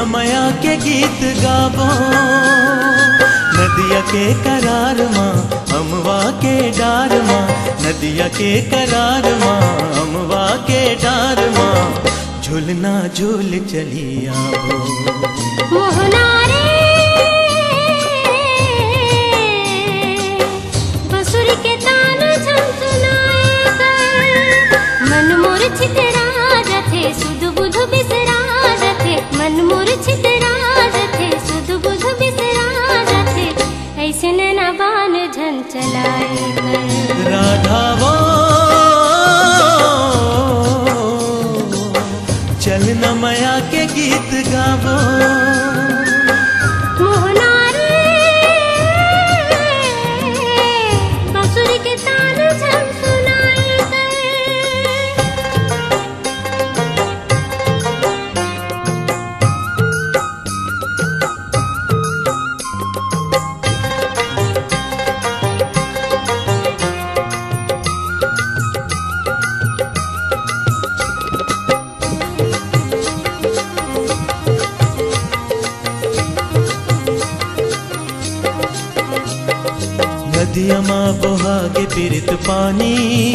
मया के गीत गावो, नदिया के करार माँ अमवा के डार माँ, नदिया के करार माँ अमवा के डार माँ, झूलना झूल चली आवो। मोहना रे बंसुरी के तान झुनझुनाए कर, मन मूर्छित राज थे सुध बुध बिसराज थे, मन मूर्छित राज थे सुध बुध बिसराज थे, ऐसे नैना बान झन चलाए कर। राधा वो चलना मया के गीत गावो। मोहना रे बांसुरी के तान झनझनाए कर। नदिया माँ बोहागे पीरित पानी,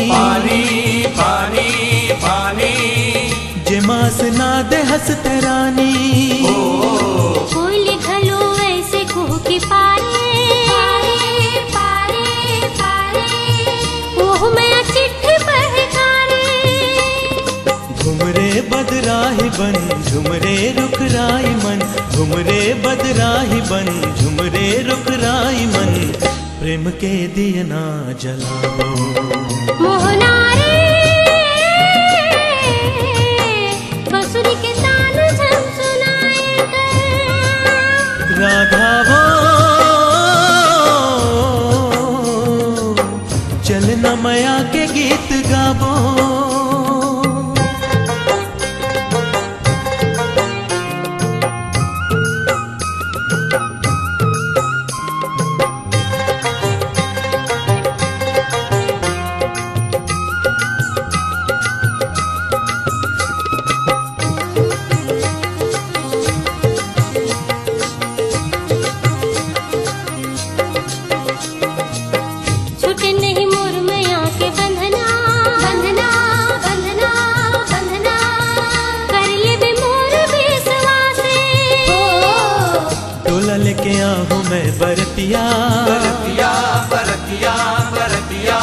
पानी पानी पानी, जे मास ना दे हंसते रानी। कोयली घलो ऐसे कुह के पारे पारे पारे, ओह मैं चिट्ठी पहकारे। घुमरे बदराही बन झुमरे रुख राई मन, घुमरे बदराही बन झुमरे रुख राई मन, प्रेम के दिया ना जलाओ। मोहना रे बांसुरी के तान झनझनाए कर। राधा वो चलना मया के गीत गावो। छूटे नहीं मोर मैया के बंधना बंधना बंधना बंधना, कर ले मोर विश्वासे। टोला लेके आहूँ मैं बरतिया, बरतिया बरतिया बरतिया,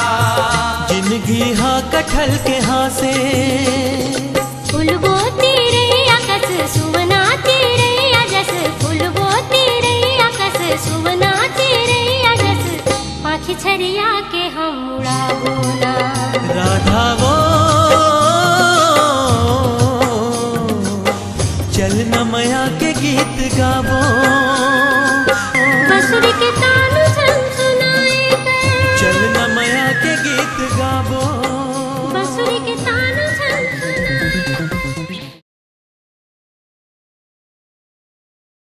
जिंदगी हाँ कटहल के हाँ से। फूलबो तेरे आकाश सुवना तेरे आजस, फूलबो तेरे आकाश सुवना तेरे आजस, पाखी छरिया के